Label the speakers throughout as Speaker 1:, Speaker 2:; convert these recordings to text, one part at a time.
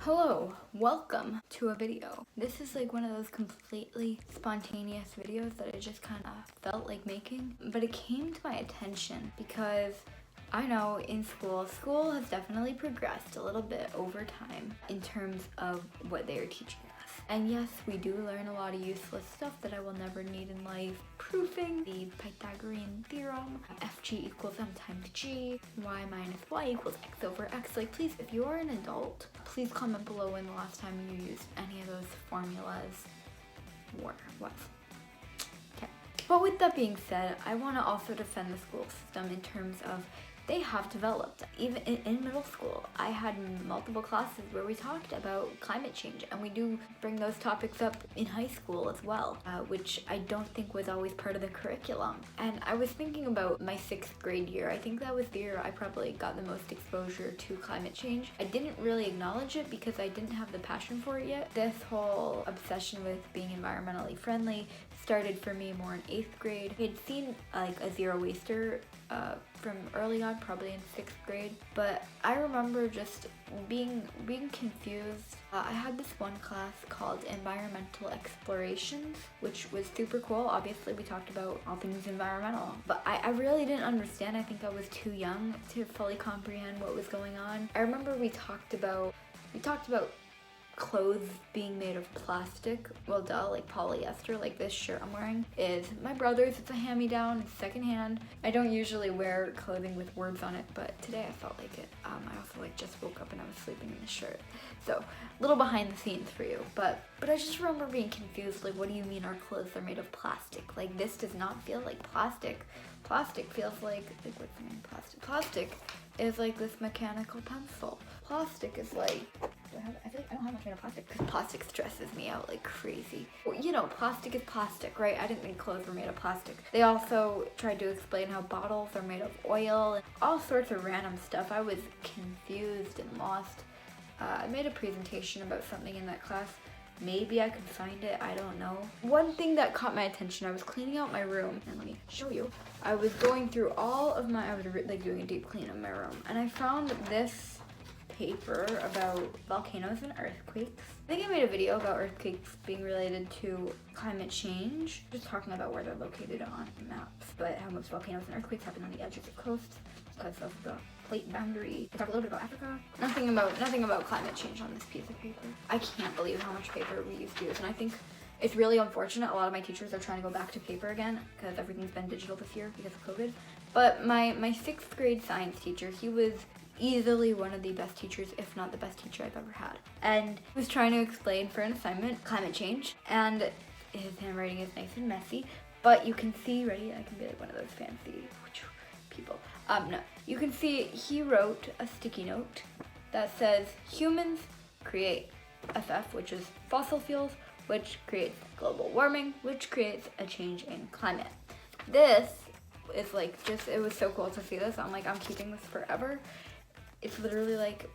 Speaker 1: Hello, welcome to a video. This is like one of those completely spontaneous videos that I just kind of felt like making, but it came to my attention because I know in school has definitely progressed a little bit over time in terms of what they are teaching us. And yes, we do learn a lot of useless stuff that I will never need in life. Proofing the Pythagorean theorem, fg equals m times g, y minus y equals x over x. Like, please, if you are an adult, please comment below when the last time you used any of those formulas was. Okay. But with that being said, I want to also defend the school system in terms of they have developed. Even in middle school, I had multiple classes where we talked about climate change, and we do bring those topics up in high school as well, which I don't think was always part of the curriculum. And I was thinking about my 6th grade year. I think that was the year I probably got the most exposure to climate change. I didn't really acknowledge it because I didn't have the passion for it yet. This whole obsession with being environmentally friendly started for me more in 8th grade. I had seen like a zero waster from early on, probably in 6th grade, but I remember just being confused. I had this one class called Environmental Explorations, which was super cool. Obviously, we talked about all things environmental, but I really didn't understand. I think I was too young to fully comprehend what was going on. I remember we talked about clothes being made of plastic. Well, duh, like polyester, like this shirt I'm wearing is my brother's. It's a hand-me-down, it's secondhand. I don't usually wear clothing with words on it, but today I felt like it. I also just woke up and I was sleeping in the shirt. So, a little behind the scenes for you, but I just remember being confused, like, what do you mean our clothes are made of plastic? Like, this does not feel like plastic. Plastic feels like what's the name? Plastic is like this mechanical pencil. Plastic is like, I feel like I don't have much of plastic because plastic stresses me out like crazy. Well, you know, plastic is plastic, right? I didn't think clothes were made of plastic. They also tried to explain how bottles are made of oil and all sorts of random stuff. I was confused and lost. I made a presentation about something in that class. Maybe I could find it, I don't know. One thing that caught my attention, I was cleaning out my room, and let me show you. I was going through all of I was like doing a deep clean of my room, and I found this paper about volcanoes and earthquakes. I think I made a video about earthquakes being related to climate change, just talking about where they're located on maps, but how most volcanoes and earthquakes happen on the edges of coasts because of the plate boundary. I talk a little bit about Africa. Nothing about climate change on this piece of paper. I can't believe how much paper we used to use, and I think it's really unfortunate. A lot of my teachers are trying to go back to paper again because everything's been digital this year because of COVID. But my 6th grade science teacher, he was easily one of the best teachers, if not the best teacher I've ever had. And he was trying to explain for an assignment climate change, and his handwriting is nice and messy, but you can see, ready? I can be like one of those fancy people. No, you can see he wrote a sticky note that says humans create FF, which is fossil fuels, which creates global warming, which creates a change in climate. This is like it was so cool to see this. I'm like, I'm keeping this forever. It's literally like,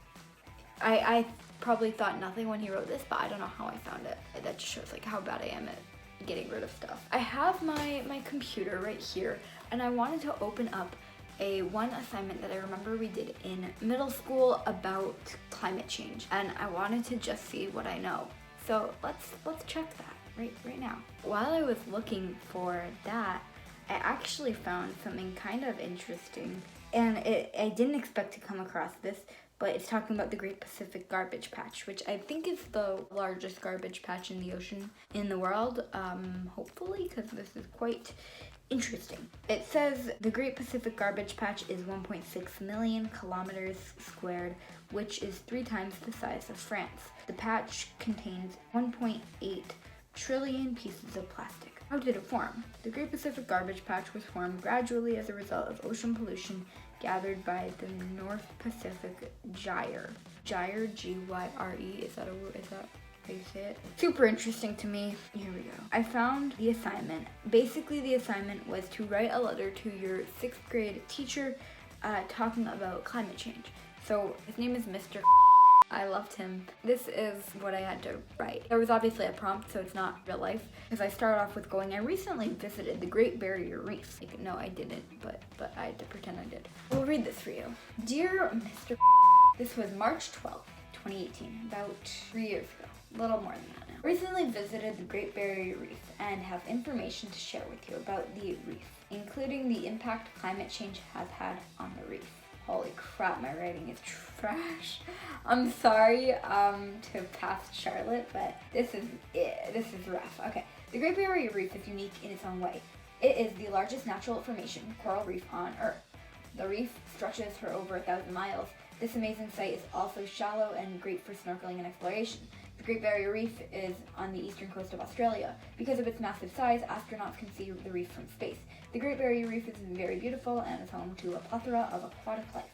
Speaker 1: I probably thought nothing when he wrote this, but I don't know how I found it. That just shows like how bad I am at getting rid of stuff. I have my computer right here, and I wanted to open up one assignment that I remember we did in middle school about climate change, and I wanted to just see what I know. So let's check that right now. While I was looking for that, I actually found something kind of interesting, and I didn't expect to come across this, but it's talking about the Great Pacific Garbage Patch, which I think is the largest garbage patch in the ocean in the world, hopefully, because this is quite interesting. It says the Great Pacific Garbage Patch is 1.6 million kilometers squared, which is 3 times the size of France. The patch contains 1.8 trillion pieces of plastic. How did it form? The Great Pacific Garbage Patch was formed gradually as a result of ocean pollution gathered by the North Pacific Gyre. Gyre, G-Y-R-E, is that how you say it? Super interesting to me. Here we go. I found the assignment. Basically, the assignment was to write a letter to your 6th grade teacher talking about climate change. So his name is Mr. I loved him. This is what I had to write. There was obviously a prompt, so it's not real life. Because I started off with going, I recently visited the Great Barrier Reef. Like, no, I didn't, but I had to pretend I did. We'll read this for you. Dear Mr. This was March 12th, 2018, about 3 years ago, a little more than that now. Recently visited the Great Barrier Reef and have information to share with you about the reef, including the impact climate change has had on the reef. Holy crap, my writing is trash. I'm sorry to past Charlotte, but this is rough. Okay, the Great Barrier Reef is unique in its own way. It is the largest natural formation coral reef on Earth. The reef stretches for over 1,000 miles. This amazing site is also shallow and great for snorkeling and exploration. The Great Barrier Reef is on the eastern coast of Australia. Because of its massive size, astronauts can see the reef from space. The Great Barrier Reef is very beautiful and is home to a plethora of aquatic life.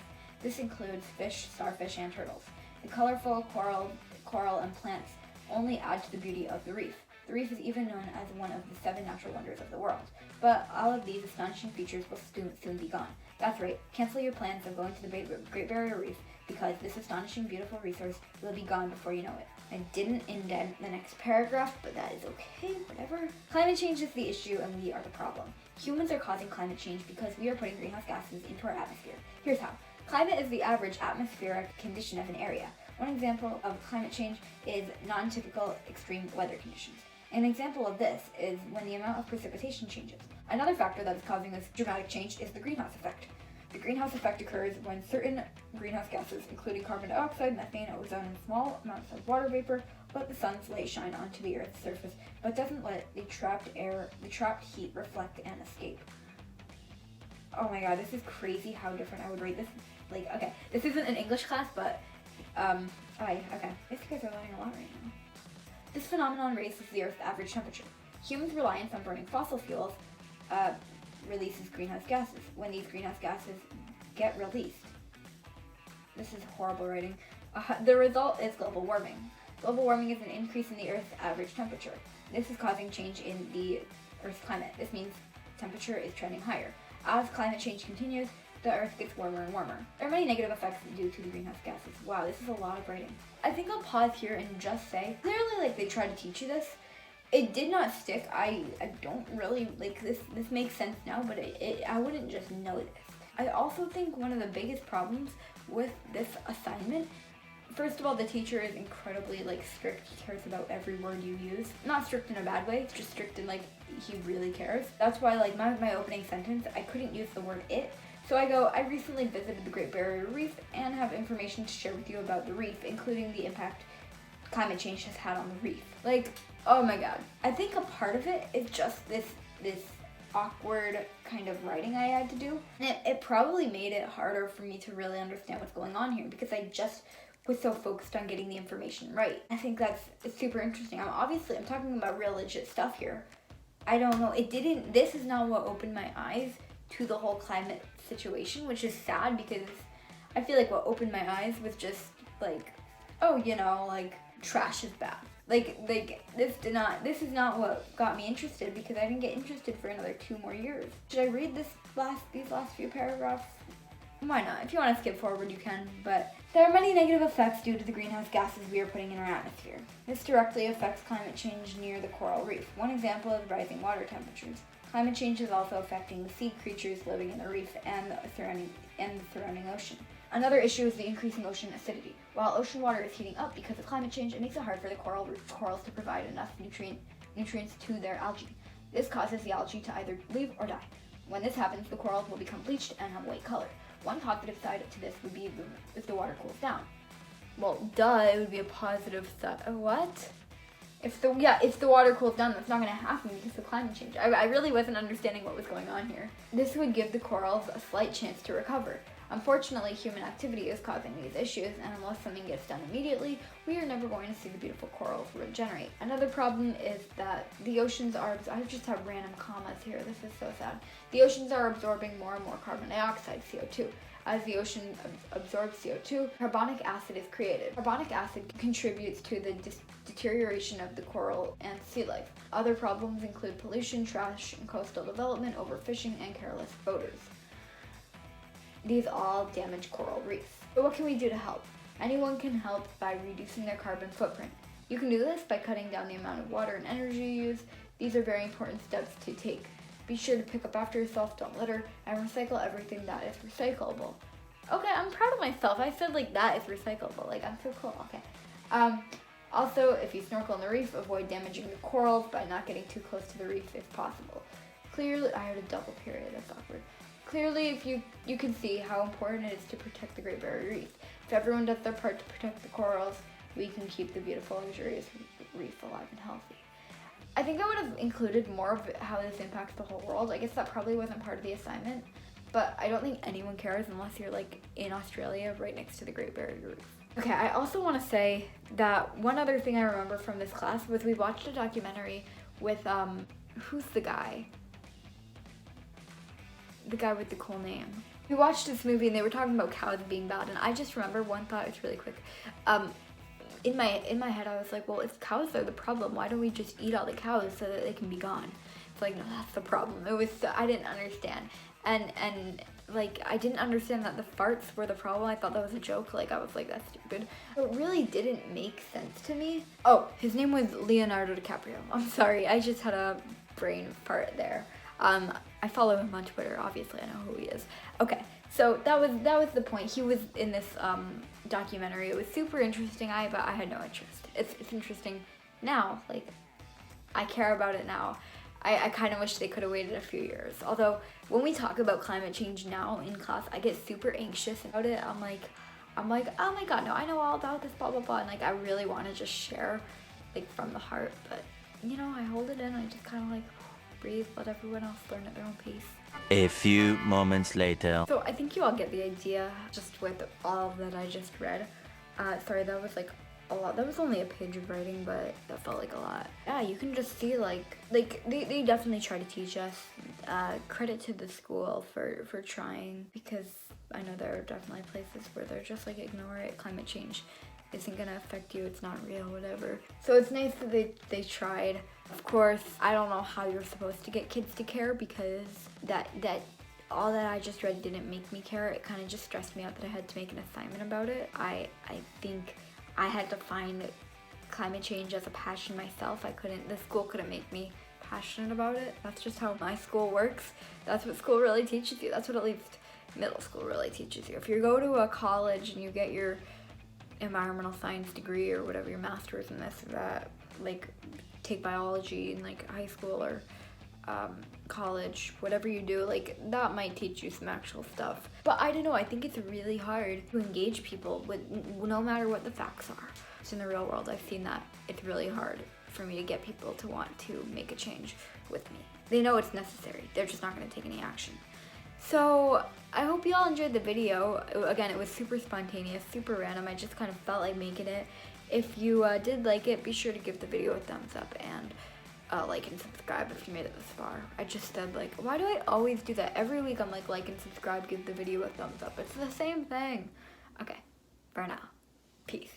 Speaker 1: This includes fish, starfish, and turtles. The colorful coral and plants only add to the beauty of the reef. The reef is even known as one of the 7 natural wonders of the world. But all of these astonishing features will soon be gone. That's right, cancel your plans of going to the Great Barrier Reef because this astonishing, beautiful resource will be gone before you know it. I didn't indent the next paragraph, but that is okay, whatever. Climate change is the issue and we are the problem. Humans are causing climate change because we are putting greenhouse gases into our atmosphere. Here's how. Climate is the average atmospheric condition of an area. One example of climate change is non-typical extreme weather conditions. An example of this is when the amount of precipitation changes. Another factor that is causing this dramatic change is the greenhouse effect. The greenhouse effect occurs when certain greenhouse gases, including carbon dioxide, methane, ozone, and small amounts of water vapor, let the sun's light shine onto the Earth's surface, but doesn't let the trapped heat reflect and escape. Oh my god, this is crazy how different I would rate this. Like, okay, this isn't an English class, but, okay. I guess you guys are learning a lot right now. This phenomenon raises the Earth's average temperature. Humans' reliance on burning fossil fuels releases greenhouse gases. When these greenhouse gases get released, this is horrible writing, the result is global warming. Global warming is an increase in the Earth's average temperature. This is causing change in the Earth's climate. This means temperature is trending higher. As climate change continues, the Earth gets warmer and warmer. There are many negative effects due to the greenhouse gases. Wow, this is a lot of writing. I think I'll pause here and just say, clearly, like, they tried to teach you this. It did not stick. I don't really, like, this makes sense now, but I wouldn't just know this. I also think one of the biggest problems with this assignment, first of all, the teacher is incredibly, like, strict. He cares about every word you use. Not strict in a bad way, it's just strict in, like, he really cares. That's why, like, my opening sentence, I couldn't use the word it. So I recently visited the Great Barrier Reef and have information to share with you about the reef, including the impact climate change has had on the reef. Like, oh my god. I think a part of it is just this awkward kind of writing I had to do. And it probably made it harder for me to really understand what's going on here because I just was so focused on getting the information right. I think that's super interesting. I'm talking about real legit stuff here. I don't know, this is not what opened my eyes to the whole climate situation, which is sad because I feel like what opened my eyes was just like, oh, you know, like, trash is bad. Like this is not what got me interested because I didn't get interested for another 2 more years. Should I read these last few paragraphs? Why not? If you want to skip forward, you can, but there are many negative effects due to the greenhouse gases we are putting in our atmosphere. This directly affects climate change near the coral reef. One example is rising water temperatures. Climate change is also affecting the sea creatures living in the reef and the surrounding ocean. Another issue is the increasing ocean acidity. While ocean water is heating up because of climate change, it makes it hard for the corals to provide enough nutrients to their algae. This causes the algae to either leave or die. When this happens, the corals will become bleached and have white color. One positive side to this would be if the water cools down. Well, duh, it would be a positive side. What? If the water cools down, that's not going to happen because of climate change. I really wasn't understanding what was going on here. This would give the corals a slight chance to recover. Unfortunately, human activity is causing these issues, and unless something gets done immediately, we are never going to see the beautiful corals regenerate. Another problem is that the oceans are, I just have random commas here, this is so sad. The oceans are absorbing more and more carbon dioxide, CO2. As the ocean absorbs CO2, carbonic acid is created. Carbonic acid contributes to the deterioration of the coral and sea life. Other problems include pollution, trash, and coastal development, overfishing, and careless boaters. These all damage coral reefs. But what can we do to help? Anyone can help by reducing their carbon footprint. You can do this by cutting down the amount of water and energy you use. These are very important steps to take. Be sure to pick up after yourself, don't litter, and recycle everything that is recyclable. Okay, I'm proud of myself. I said like that is recyclable. Like I'm so cool. Okay. Also, if you snorkel in the reef, avoid damaging the corals by not getting too close to the reef if possible. Clearly, I had a double period. That's awkward. Clearly, if you can see how important it is to protect the Great Barrier Reef. If everyone does their part to protect the corals, we can keep the beautiful, luxurious reef alive and healthy. I think I would have included more of how this impacts the whole world. I guess that probably wasn't part of the assignment, but I don't think anyone cares unless you're like in Australia right next to the Great Barrier Reef. Okay, I also want to say that one other thing I remember from this class was we watched a documentary with, who's the guy? The guy with the cool name. We watched this movie and they were talking about cows being bad, and I just remember one thought, it's really quick. In my head I was like, well, if cows are the problem, why don't we just eat all the cows so that they can be gone? It's like, no, that's the problem. I didn't understand. And like, I didn't understand that the farts were the problem. I thought that was a joke. Like, I was like, that's stupid. It really didn't make sense to me. Oh, his name was Leonardo Dicaprio. I'm sorry, I just had a brain fart there. I follow him on Twitter, obviously I know who he is. Okay, so that was the point. He was in this documentary. It was super interesting, but I had no interest. It's interesting now, like, I care about it now. I kind of wish they could have waited a few years. Although, when we talk about climate change now in class, I get super anxious about it. I'm like, oh my god, no, I know all about this, blah, blah, blah. And like, I really want to just share, like, from the heart. But, you know, I hold it in. I just kind of like breathe, let everyone else learn at their own pace.
Speaker 2: A few moments later.
Speaker 1: So I think you all get the idea just with all that I just read. Sorry, that was like a lot. That was only a page of writing, but that felt like a lot. Yeah, you can just see like they definitely try to teach us. Credit to the school for trying, because I know there are definitely places where they're just like, ignore it, climate change isn't gonna affect you, it's not real, whatever. So it's nice that they tried. Of course, I don't know how you're supposed to get kids to care, because that all that I just read didn't make me care. It kind of just stressed me out that I had to make an assignment about it. I think I had to find climate change as a passion myself. The school couldn't make me passionate about it. That's just how my school works. That's what school really teaches you. That's what at least middle school really teaches you. If you go to a college and you get your environmental science degree or whatever, your master's in this or that, like, take biology in like high school or college, whatever you do, like, that might teach you some actual stuff. But I don't know, I think it's really hard to engage people with, no matter what the facts are. So in the real world, I've seen that it's really hard for me to get people to want to make a change with me. They know it's necessary, they're just not going to take any action. So I hope you all enjoyed the video. Again, it was super spontaneous, super random. I just kind of felt like making it. If you did like it, be sure to give the video a thumbs up and like and subscribe if you made it this far. I just said, like, why do I always do that? Every week I'm like and subscribe, give the video a thumbs up. It's the same thing. Okay, for now. Peace.